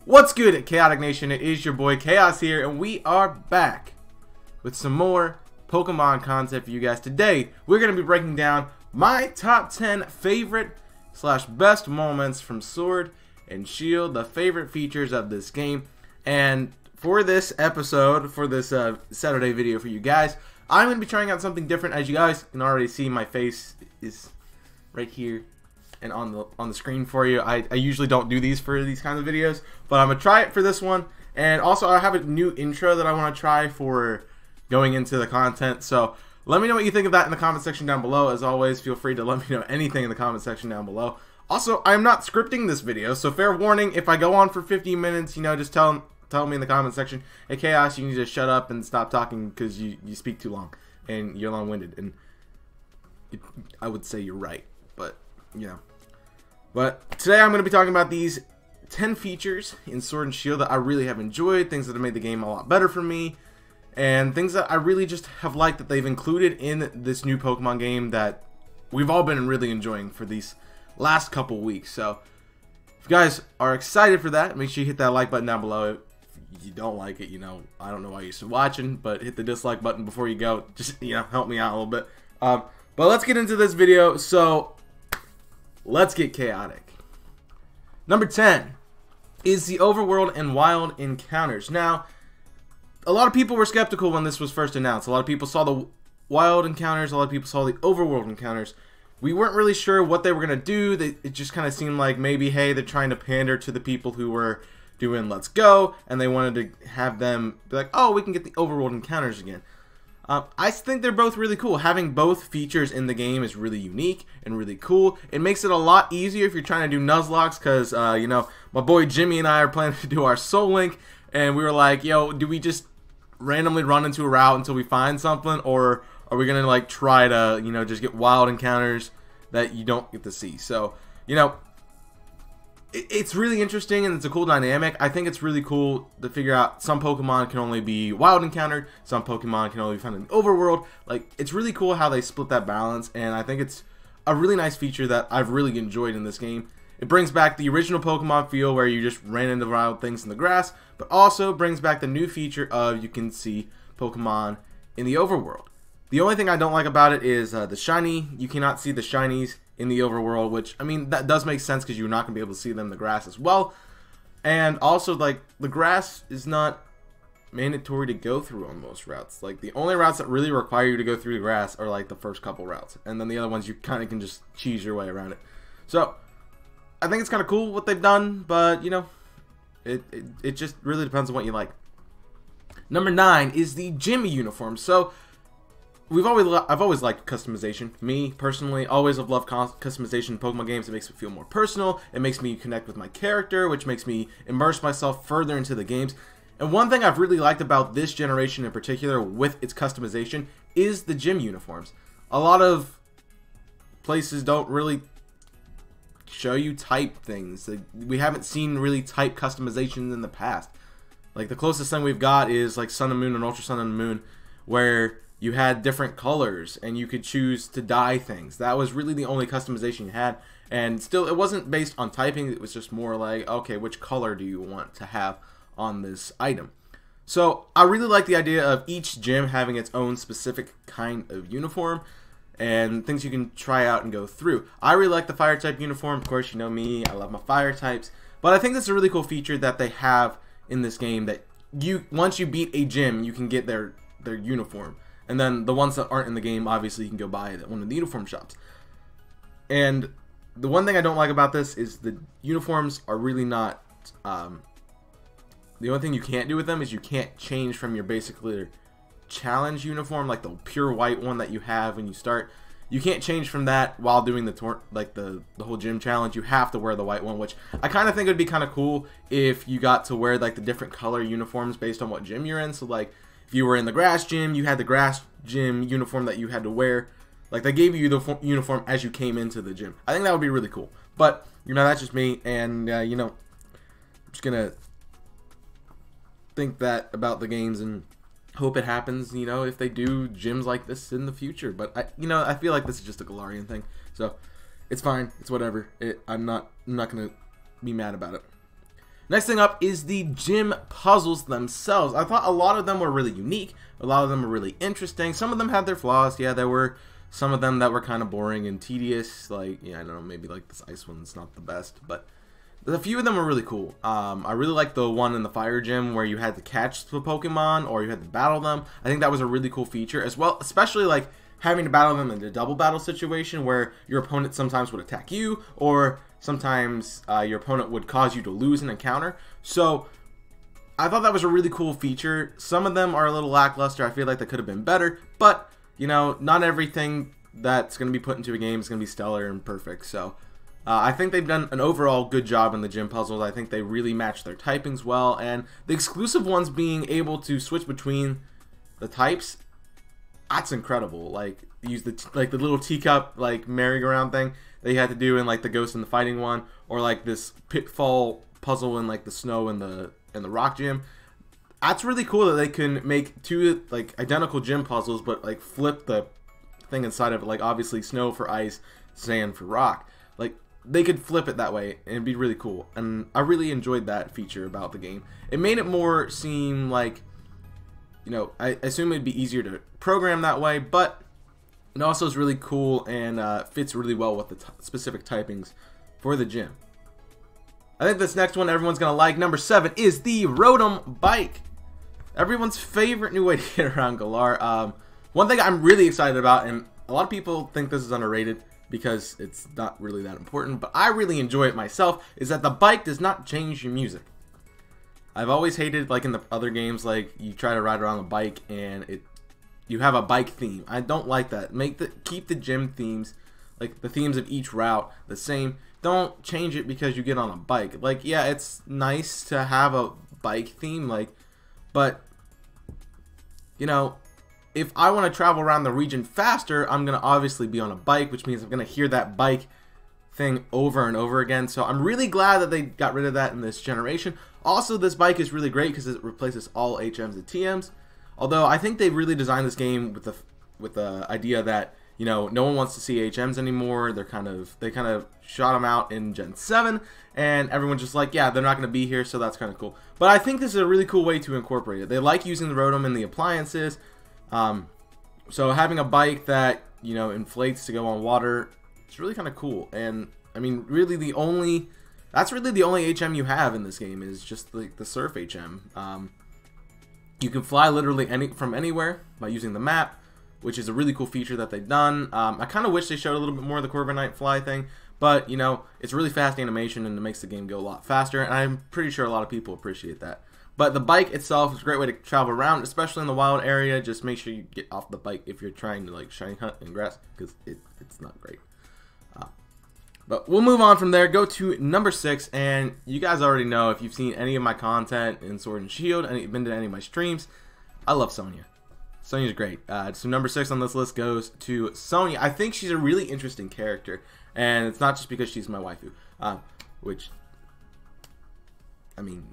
What's good, Chaotic Nation? It is your boy Chaos here, and we are back with some more Pokemon content for you guys. Today, we're going to be breaking down my top 10 favorite / best moments from Sword and Shield, the favorite features of this game. And for this episode, for this Saturday video for you guys, I'm going to be trying out something different. As you guys can already see, my face is right here and on the screen for you. I usually don't do these for these kinds of videos, but I'm gonna try it for this one. And also I have a new intro that I want to try for going into the content, so let me know what you think of that in the comment section down below. As always, feel free to let me know anything in the comment section down below. Also, I'm not scripting this video, so fair warning, if I go on for 15 minutes, you know, just tell me in the comment section, hey Chaos, you need to shut up and stop talking because you speak too long and you're long-winded. And I would say you're right, but you know. But today I'm going to be talking about these 10 features in Sword and Shield that I really have enjoyed, things that have made the game a lot better for me, and things that I really just have liked that they've included in this new Pokemon game that we've all been really enjoying for these last couple weeks. So if you guys are excited for that, make sure you hit that like button down below. If you don't like it, you know, I don't know why you're still watching, but hit the dislike button before you go. Just, you know, help me out a little bit. But let's get into this video. So let's get chaotic. Number 10 is the overworld and wild encounters. Now, a lot of people were skeptical when this was first announced. A lot of people saw the wild encounters, a lot of people saw the overworld encounters. We weren't really sure what they were going to do. It just kind of seemed like maybe, hey, they're trying to pander to the people who were doing Let's Go, and they wanted to have them be like, oh, we can get the overworld encounters again. I think they're both really cool. Having both features in the game is really unique and really cool. It makes it a lot easier if you're trying to do Nuzlocke, because, you know, my boy Jimmy and I are planning to do our Soul Link, and we were like, yo, do we just randomly run into a route until we find something, or are we going to, like, try to, you know, just get wild encounters that you don't get to see? So, you know, it's really interesting, and it's a cool dynamic. I think it's really cool to figure out some Pokemon can only be wild encountered, some Pokemon can only be found in the overworld. Like, it's really cool how they split that balance, and I think it's a really nice feature that I've really enjoyed in this game. It brings back the original Pokemon feel where you just ran into wild things in the grass, but also brings back the new feature of you can see Pokemon in the overworld. The only thing I don't like about it is the shiny. You cannot see the shinies in the overworld, which, I mean, that does make sense because you're not going to be able to see them in the grass as well. And also, like, the grass is not mandatory to go through on most routes. Like, the only routes that really require you to go through the grass are, like, the first couple routes. And then the other ones, you kind of can just cheese your way around it. So, I think it's kind of cool what they've done, but, you know, it just really depends on what you like. Number 9 is the gym uniform. So, I've always liked customization. Me, personally, always have loved customization in Pokemon games. It makes me feel more personal. It makes me connect with my character, which makes me immerse myself further into the games. And one thing I've really liked about this generation in particular with its customization is the gym uniforms. A lot of places don't really show you type things. We haven't seen really type customizations in the past. Like, the closest thing we've got is like Sun and Moon and Ultra Sun and Moon, where you had different colors and you could choose to dye things. That was really the only customization you had. And still, it wasn't based on typing. It was just more like, okay, which color do you want to have on this item? So I really like the idea of each gym having its own specific kind of uniform and things you can try out and go through. I really like the fire type uniform. Of course, you know me, I love my fire types. But I think that's a really cool feature that they have in this game, that once you beat a gym, you can get their uniform. And then the ones that aren't in the game, obviously, you can go buy at one of the uniform shops. And the one thing I don't like about this is the uniforms are really not... the only thing you can't do with them is you can't change from your basically challenge uniform, like the pure white one that you have when you start. You can't change from that while doing the whole gym challenge. You have to wear the white one, which I kind of think would be kind of cool if you got to wear like the different color uniforms based on what gym you're in. So like, if you were in the grass gym, you had the grass gym uniform that you had to wear. Like, they gave you the uniform as you came into the gym. I think that would be really cool. But, you know, that's just me. And, you know, I'm just going to think that about the games and hope it happens, you know, if they do gyms like this in the future. But, I feel like this is just a Galarian thing. So, it's fine. It's whatever. I'm not going to be mad about it. Next thing up is the gym puzzles themselves. I thought a lot of them were really unique. A lot of them were really interesting. Some of them had their flaws. Yeah, there were some of them that were kind of boring and tedious. Like, yeah, I don't know, maybe like this ice one's not the best, but a few of them were really cool. I really liked the one in the fire gym where you had to catch the Pokemon or you had to battle them. I think that was a really cool feature as well, especially like having to battle them in a double battle situation where your opponent sometimes would attack you or sometimes your opponent would cause you to lose an encounter. So I thought that was a really cool feature. Some of them are a little lackluster. I feel like they could have been better, but you know, not everything that's going to be put into a game is going to be stellar and perfect. So I think they've done an overall good job in the gym puzzles. I think they really match their typings well, and the exclusive ones being able to switch between the types, that's incredible. Like use the little teacup like merry-go-round thing that you had to do in like the Ghost and the Fighting one, or like this pitfall puzzle in like the snow and the rock gym. That's really cool that they can make two like identical gym puzzles, but like flip the thing inside of it. Like obviously snow for ice, sand for rock. Like they could flip it that way and it'd be really cool. And I really enjoyed that feature about the game. It made it more seem like, you know, I assume it'd be easier to program that way, but it also is really cool and fits really well with the specific typings for the gym. I think this next one everyone's going to like. Number 7 is the Rotom Bike. Everyone's favorite new way to get around Galar. One thing I'm really excited about, and a lot of people think this is underrated because it's not really that important, but I really enjoy it myself, is that the bike does not change your music. I've always hated, like in the other games, like you try to ride around a bike and you have a bike theme. I don't like that. Keep the gym themes, like the themes of each route, the same. Don't change it because you get on a bike. Like, yeah, it's nice to have a bike theme, like, but you know, if I want to travel around the region faster, I'm going to obviously be on a bike, which means I'm going to hear that bike thing over and over again. So I'm really glad that they got rid of that in this generation. Also, this bike is really great because it replaces all HMs and TMs. Although I think they really designed this game with the idea that, you know, no one wants to see HMs anymore. They kind of shot them out in Gen 7, and everyone's just like, yeah, they're not going to be here, so that's kind of cool. But I think this is a really cool way to incorporate it. They like using the Rotom in the appliances. So having a bike that, you know, inflates to go on water, it's really kind of cool. And I mean, really that's really the only HM you have in this game is just the Surf HM. You can fly literally from anywhere by using the map, which is a really cool feature that they've done. I kind of wish they showed a little bit more of the Corviknight fly thing, but you know, it's really fast animation and it makes the game go a lot faster, and I'm pretty sure a lot of people appreciate that. But the bike itself is a great way to travel around, especially in the wild area. Just make sure you get off the bike if you're trying to like shiny hunt in grass, because it's not great. But we'll move on from there, go to number 6, and you guys already know if you've seen any of my content in Sword and Shield, and you've been to any of my streams, I love Sonya. Sonya's great. So number 6 on this list goes to Sonya. I think she's a really interesting character, and it's not just because she's my waifu, which, I mean,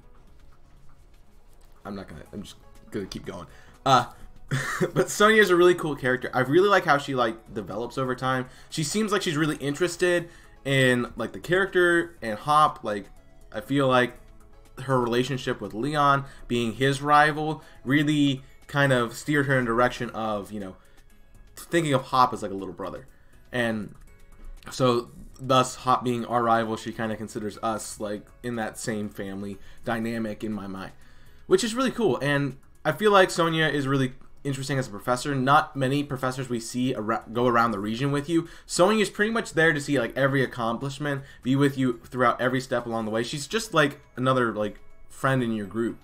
I'm just gonna keep going. But Sonya is a really cool character. I really like how she like develops over time. She seems like she's really interested in like the character and Hop. Like, I feel like her relationship with Leon being his rival really kind of steered her in the direction of, you know, thinking of Hop as like a little brother. And so thus Hop being our rival, she kind of considers us like in that same family dynamic in my mind, which is really cool. And I feel like Sonya is really interesting as a professor. Not many professors we see go around the region with you. Sonya is pretty much there to see like every accomplishment, be with you throughout every step along the way. She's just like another like friend in your group.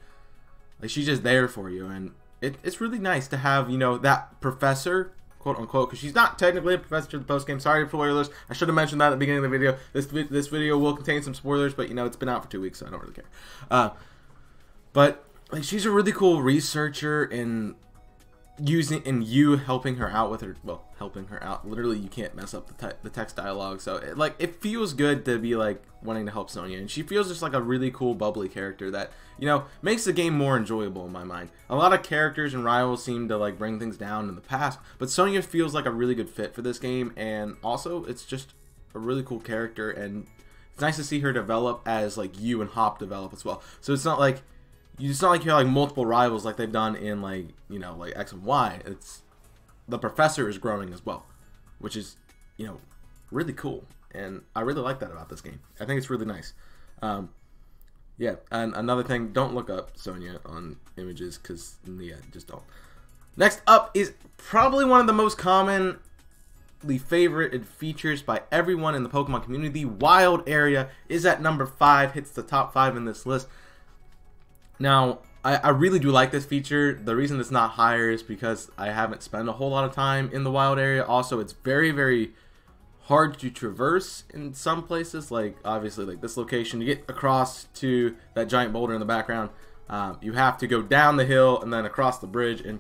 Like, she's just there for you, and it's really nice to have, you know, that professor, quote unquote, because she's not technically a professor to the post game. Sorry for spoilers. I should have mentioned that at the beginning of the video. This video will contain some spoilers, but you know, it's been out for 2 weeks, so I don't really care. But like, she's a really cool researcher, and you helping her out with her, well, helping her out, literally you can't mess up the text dialogue, so it feels good to be like wanting to help Sonya, and she feels just like a really cool bubbly character that, you know, makes the game more enjoyable in my mind. A lot of characters and rivals seem to like bring things down in the past, but Sonya feels like a really good fit for this game, and also it's just a really cool character, and nice to see her develop as like you and Hop develop as well. So it's not like you have like multiple rivals like they've done in like, you know, like X and Y. It's the professor is growing as well, which is, you know, really cool, and I really like that about this game. I think it's really nice. Yeah, and another thing, don't look up Sonya on images, because, yeah, just don't. Next up is probably one of the most commonly favorited features by everyone in the Pokemon community. Wild Area is at number 5, hits the top 5 in this list. Now, I really do like this feature. The reason it's not higher is because I haven't spent a whole lot of time in the Wild Area. Also, it's very, very hard to traverse in some places, like obviously like this location. To get across to that giant boulder in the background, you have to go down the hill and then across the bridge, and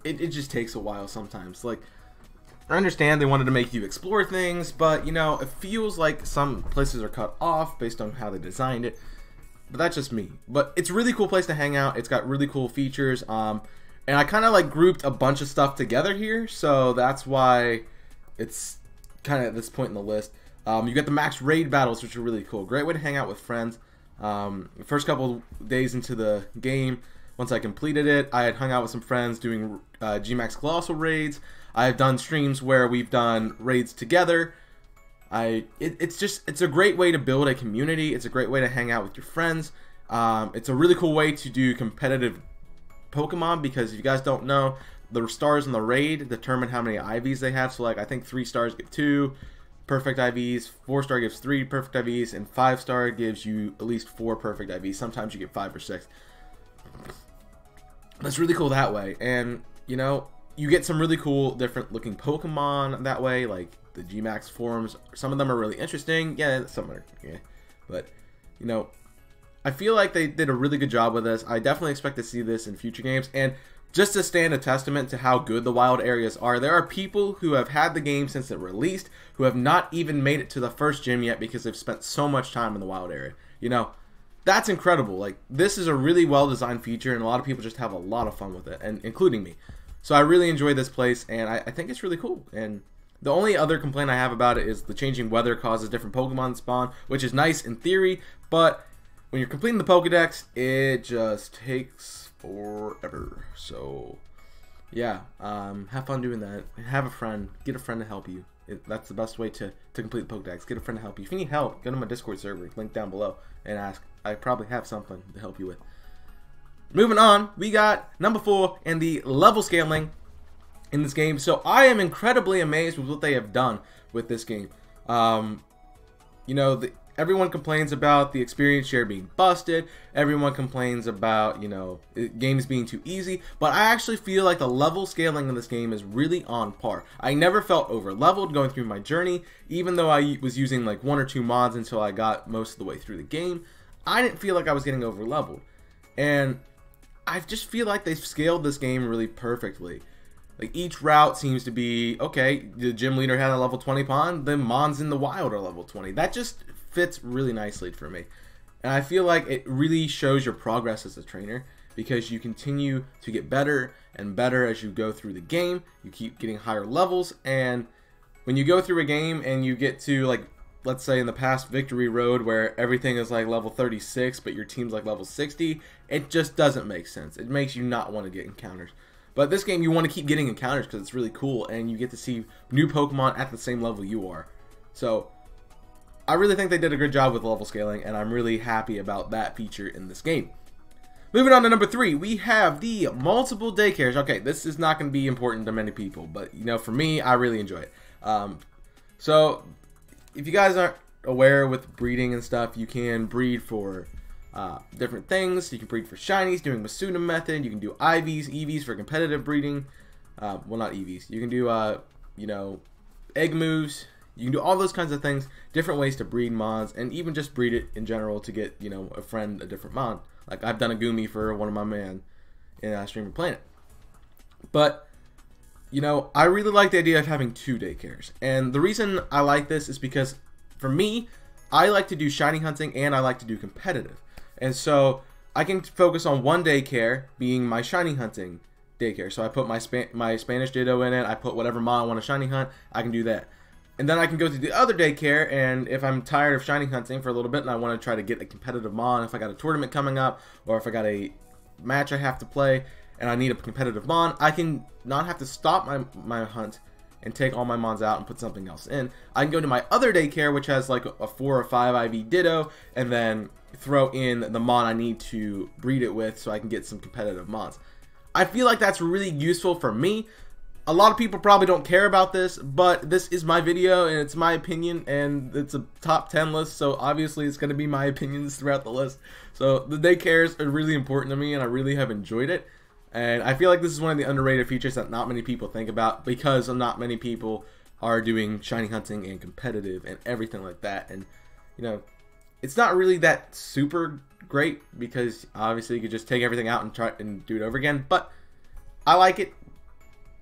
it just takes a while sometimes. Like, I understand they wanted to make you explore things, but you know, it feels like some places are cut off based on how they designed it. But that's just me. But it's a really cool place to hang out. It's got really cool features, and I kind of like grouped a bunch of stuff together here, so that's why it's kind of at this point in the list. You get the max raid battles, which are really cool. Great way to hang out with friends. First couple days into the game, once I completed it, I had hung out with some friends doing G-Max Colossal raids. I've done streams where we've done raids together. It's a great way to build a community. It's a great way to hang out with your friends. It's a really cool way to do competitive Pokemon, because if you guys don't know, the stars in the raid determine how many IVs they have. So like, I think 3 stars give 2 perfect IVs, 4-star gives 3 perfect IVs, and 5-star gives you at least 4 perfect IVs. Sometimes you get 5 or 6. That's really cool that way. And you know, you get some really cool different looking Pokemon that way, like the G-Max forms. Some of them are really interesting. Yeah, some are, yeah. But you know, I feel like they did a really good job with this. I definitely expect to see this in future games. And just to stand a testament to how good the wild areas are, there are people who have had the game since it released who have not even made it to the first gym yet because they've spent so much time in the wild area. You know, that's incredible. Like, this is a really well designed feature, and a lot of people just have a lot of fun with it, and including me. So I really enjoy this place, and I think it's really cool. And the only other complaint I have about it is the changing weather causes different Pokemon to spawn, which is nice in theory, but when you're completing the Pokedex, it just takes forever. So yeah, have fun doing that. Have a friend, get a friend to help you. That's the best way to complete the Pokedex. Get a friend to help you. If you need help, go to my Discord server, link down below, and ask. I probably have something to help you with. Moving on, we got number 4 and the level scaling in this game. So I am incredibly amazed with what they have done with this game. You know, everyone complains about the experience share being busted. Everyone complains about, you know, games being too easy. But I actually feel like the level scaling in this game is really on par. I never felt over leveled going through my journey, even though I was using like 1 or 2 mods until I got most of the way through the game. I didn't feel like I was getting over leveled. And I just feel like they've scaled this game really perfectly. Like, each route seems to be, okay, the gym leader had a level 20 pond, then Mons in the wild are level 20. That just fits really nicely for me. And I feel like it really shows your progress as a trainer, because you continue to get better and better as you go through the game. You keep getting higher levels, and when you go through a game and you get to, like, let's say in the past Victory Road where everything is like level 36 but your team's like level 60, it just doesn't make sense. It makes you not want to get encounters. But this game, you want to keep getting encounters because it's really cool, and you get to see new Pokemon at the same level you are. So I really think they did a good job with level scaling, and I'm really happy about that feature in this game. Moving on to number 3, we have the multiple daycares. Okay, this is not going to be important to many people, but you know, for me, I really enjoy it. So if you guys aren't aware with breeding and stuff, you can breed for different things. You can breed for shinies, doing Masuna method. You can do IVs, EVs for competitive breeding. Well, not EVs. You can do, you know, egg moves. You can do all those kinds of things, different ways to breed mods, and even just breed it in general to get, you know, a friend a different mod. Like, I've done a Gumi for one of my man in Streamer Planet. But, you know, I really like the idea of having 2 daycares. And the reason I like this is because, for me, I like to do shiny hunting and I like to do competitive. And so I can focus on one daycare being my shiny hunting daycare. So I put my Spanish Ditto in it. I put whatever mod I want to shiny hunt. I can do that. And then I can go to the other daycare, and if I'm tired of shiny hunting for a little bit and I want to try to get a competitive mon, if I got a tournament coming up, or if I got a match I have to play and I need a competitive mon, I can not have to stop my hunt and take all my mons out and put something else in. I can go to my other daycare, which has like a 4 or 5 IV Ditto, and then throw in the mon I need to breed it with so I can get some competitive mons. I feel like that's really useful for me. A lot of people probably don't care about this, but this is my video and it's my opinion, and it's a top 10 list, so obviously it's going to be my opinions throughout the list. So the daycares are really important to me, and I really have enjoyed it. And I feel like this is one of the underrated features that not many people think about, because not many people are doing shiny hunting and competitive and everything like that. And, you know, it's not really that super great, because obviously you could just take everything out and try and do it over again. But I like it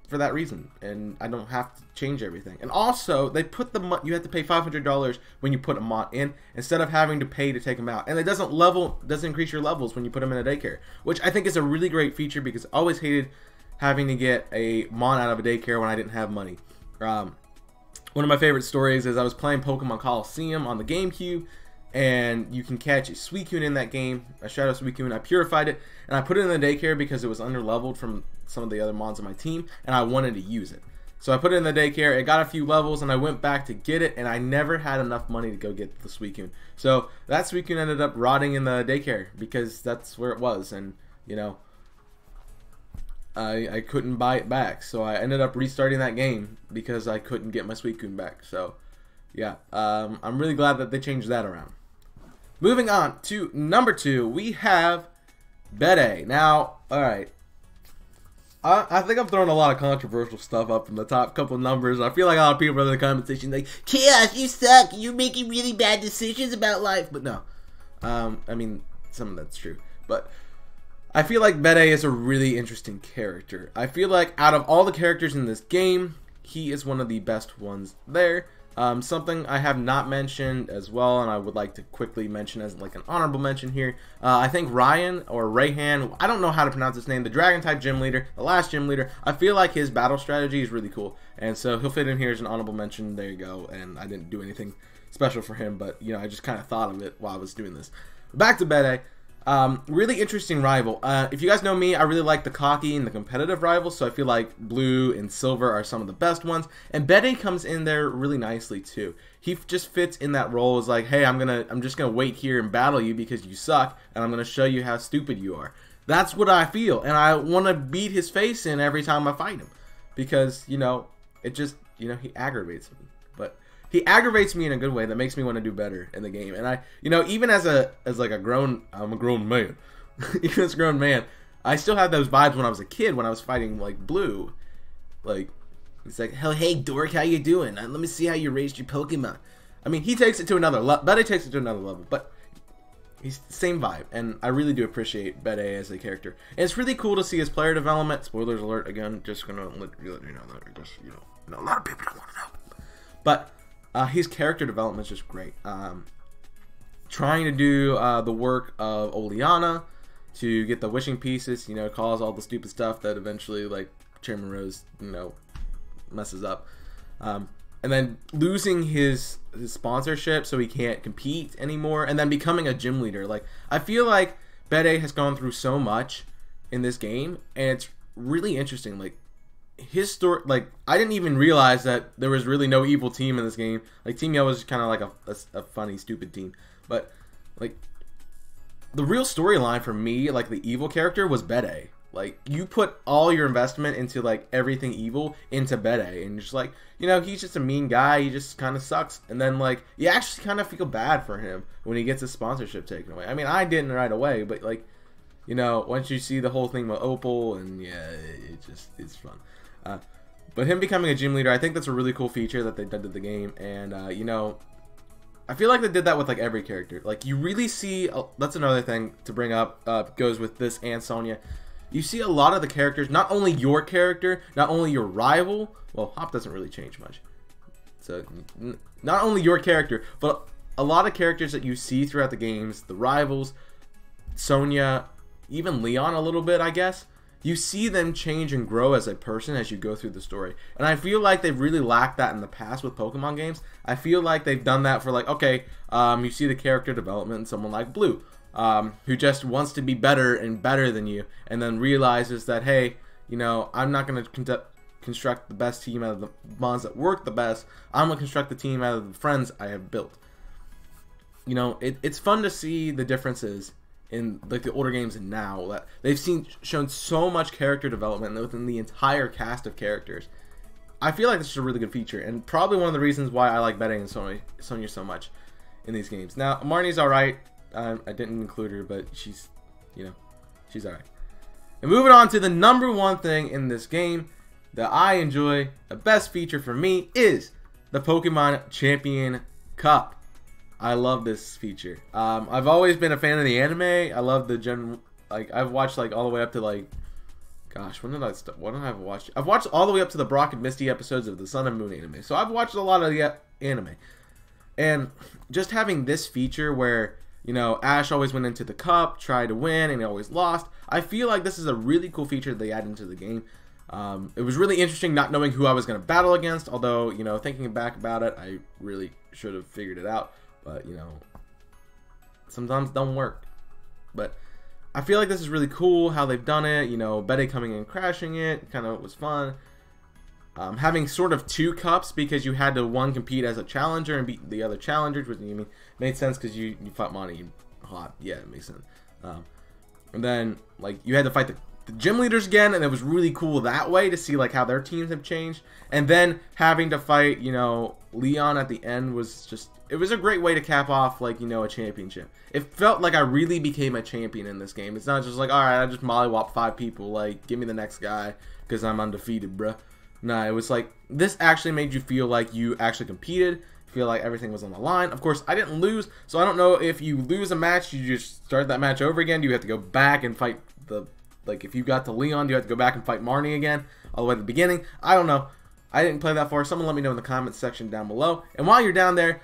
for that reason, and I don't have to change everything. And also, they put you have to pay $500 when you put a mon in, instead of having to pay to take them out. And it doesn't increase your levels when you put them in a daycare, which I think is a really great feature, because I always hated having to get a mon out of a daycare when I didn't have money. One of my favorite stories is I was playing Pokemon Coliseum on the GameCube, and you can catch a Suicune in that game, a Shadow Suicune. I purified it, and I put it in the daycare because it was under-leveled from some of the other mons on my team, and I wanted to use it. So I put it in the daycare, it got a few levels, and I went back to get it, and I never had enough money to go get the Suicune. So that Suicune ended up rotting in the daycare, because that's where it was, and, you know, I couldn't buy it back. So I ended up restarting that game because I couldn't get my Suicune back. So, yeah, I'm really glad that they changed that around. Moving on to number 2, we have Bede. Now, alright, I think I'm throwing a lot of controversial stuff up in the top couple of numbers. I feel like a lot of people in the comment section like, Chaos, you suck, you're making really bad decisions about life. But no, I mean, some of that's true. But I feel like Bede is a really interesting character. I feel like out of all the characters in this game, he is one of the best ones there. Something I have not mentioned as well, and I would like to quickly mention as like an honorable mention here. I think Ryan or Rayhan, I don't know how to pronounce his name, the Dragon type gym leader, the last gym leader. I feel like his battle strategy is really cool, and so he'll fit in here as an honorable mention. There you go. And I didn't do anything special for him, but you know, I just kind of thought of it while I was doing this. Back to Bede. Really interesting rival. If you guys know me, I really like the cocky and the competitive rivals, so I feel like Blue and Silver are some of the best ones. And Bede comes in there really nicely too. He just fits in that role as like, hey, I'm just gonna wait here and battle you because you suck, and I'm gonna show you how stupid you are. That's what I feel, and I want to beat his face in every time I fight him, because you know, it just, you know, he aggravates me. But he aggravates me in a good way that makes me want to do better in the game. And I, you know, even I'm a grown man. Even as a grown man, I still have those vibes when I was a kid, when I was fighting like Blue. Like, it's like, hell, hey dork, how you doing? Let me see how you raised your Pokemon. I mean, he takes it to another level. Bede takes it to another level, but he's the same vibe, and I really do appreciate Bede as a character. And it's really cool to see his player development. Spoilers alert again. Just gonna let you know that, because you know, a lot of people don't want to know. But his character development is just great. Trying to do the work of Oleana to get the wishing pieces, you know, cause all the stupid stuff that eventually, like, Chairman Rose, you know, messes up. And then losing his sponsorship so he can't compete anymore, and then becoming a gym leader. Like, I feel like Bede has gone through so much in this game, and it's really interesting. Like, his story, like, I didn't even realize that there was really no evil team in this game. Like, Team Yellow was kind of like a funny, stupid team. But, like, the real storyline for me, like, the evil character was Bede. Like, you put all your investment into, like, everything evil into Bede. And you're just like, you know, he's just a mean guy. He just kind of sucks. And then, like, you actually kind of feel bad for him when he gets his sponsorship taken away. I mean, I didn't right away, but, like, you know, once you see the whole thing with Opal, and, yeah, it's fun. But him becoming a gym leader, I think that's a really cool feature that they did to the game. And, you know, I feel like they did that with, like, every character. Like, you really see, that's another thing to bring up, goes with this and Sonya. You see a lot of the characters, not only your character, not only your rival. Well, Hop doesn't really change much. So, not only your character, but a lot of characters that you see throughout the games, the rivals, Sonya, even Leon a little bit, I guess. you see them change and grow as a person as you go through the story. And I feel like they've really lacked that in the past with Pokemon games. I feel like they've done that for like, okay, you see the character development in someone like Blue, who just wants to be better and better than you, and then realizes that, hey, you know, I'm not going to construct the best team out of the bonds that work the best. I'm going to construct the team out of the friends I have built. You know, it's fun to see the differences in like the older games and now that they've shown so much character development within the entire cast of characters. I feel like this is a really good feature, and probably one of the reasons why I like betting Sonya so much in these games. Now, Marnie's alright. I didn't include her, but she's, you know, she's alright. And moving on to the #1 thing in this game that I enjoy, the best feature for me is the Pokemon Champion Cup. I love this feature. I've always been a fan of the anime. I love the general, like, I've watched like all the way up to like, gosh, when did I start? What did I watch? I've watched all the way up to the Brock and Misty episodes of the Sun and Moon anime. So I've watched a lot of the anime. And just having this feature where, you know, Ash always went into the cup, tried to win, and he always lost. I feel like this is a really cool feature that they add into the game. It was really interesting not knowing who I was going to battle against, although, you know, thinking back about it, I really should have figured it out. But, you know, sometimes it don't work. But I feel like this is really cool how they've done it. You know, Betty coming in and crashing it kind of was fun. Having sort of 2 cups because you had to one compete as a challenger and beat the other challengers, which made sense because you fought Monty hot. Yeah, it makes sense. And then like you had to fight the gym leaders again, and it was really cool that way to see like how their teams have changed. And then having to fight, you know, Leon at the end was just, it was a great way to cap off, like, you know, a championship. It felt like I really became a champion in this game. It's not just like, alright, I just mollywop 5 people, like, give me the next guy because I'm undefeated, bruh. Nah, it was like, this actually made you feel like you actually competed, feel like everything was on the line. Of course, I didn't lose, so I don't know if you lose a match, you just start that match over again. Do you have to go back and fight the, like, if you got to Leon, do you have to go back and fight Marnie again all the way at the beginning? I don't know. I didn't play that far. Someone let me know in the comments section down below. And while you're down there,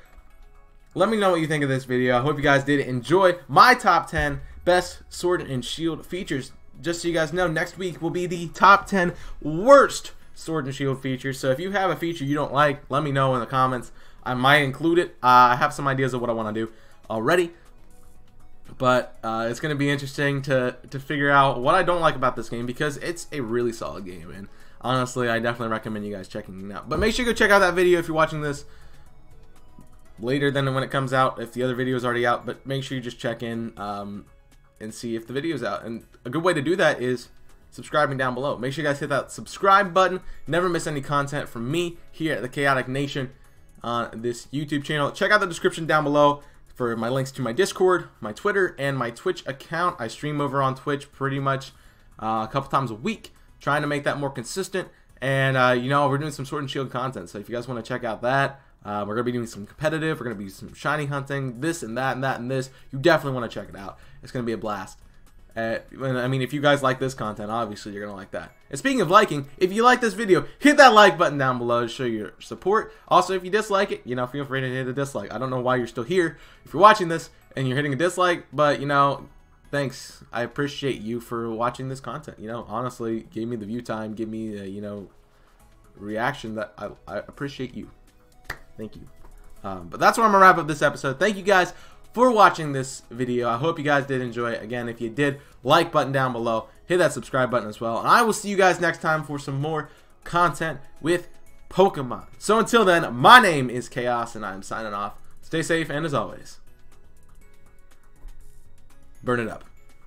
let me know what you think of this video. I hope you guys did enjoy my top 10 best Sword and Shield features. Just so you guys know, next week will be the top 10 worst Sword and Shield features. So if you have a feature you don't like, let me know in the comments. I might include it. I have some ideas of what I want to do already. But it's going to be interesting to figure out what I don't like about this game, because it's a really solid game. And honestly, I definitely recommend you guys checking it out. But make sure you go check out that video if you're watching this later than when it comes out, if the other video is already out. But make sure you just check in and see if the video's out. And a good way to do that is subscribing down below. Make sure you guys hit that subscribe button. Never miss any content from me here at the Chaotic Nation on this YouTube channel. Check out the description down below for my links to my Discord, my Twitter, and my Twitch account. I stream over on Twitch pretty much a couple times a week, trying to make that more consistent. And, you know, we're doing some Sword and Shield content. So if you guys want to check out that, we're going to be doing some competitive. We're going to be some shiny hunting, this and that and that and this. You definitely want to check it out. It's going to be a blast. I mean, if you guys like this content, obviously you're going to like that. And speaking of liking, if you like this video, hit that like button down below to show your support. Also, if you dislike it, you know, feel free to hit a dislike. I don't know why you're still here if you're watching this and you're hitting a dislike, but, you know, thanks. I appreciate you for watching this content. You know, honestly, give me the view time, give me the, you know, reaction that I appreciate you. Thank you. But that's where I'm going to wrap up this episode. Thank you guys for watching this video. I hope you guys did enjoy it. Again, if you did, like button down below. Hit that subscribe button as well. And I will see you guys next time for some more content with Pokemon. So until then, my name is Chaos, and I'm signing off. Stay safe, and as always, burn it up.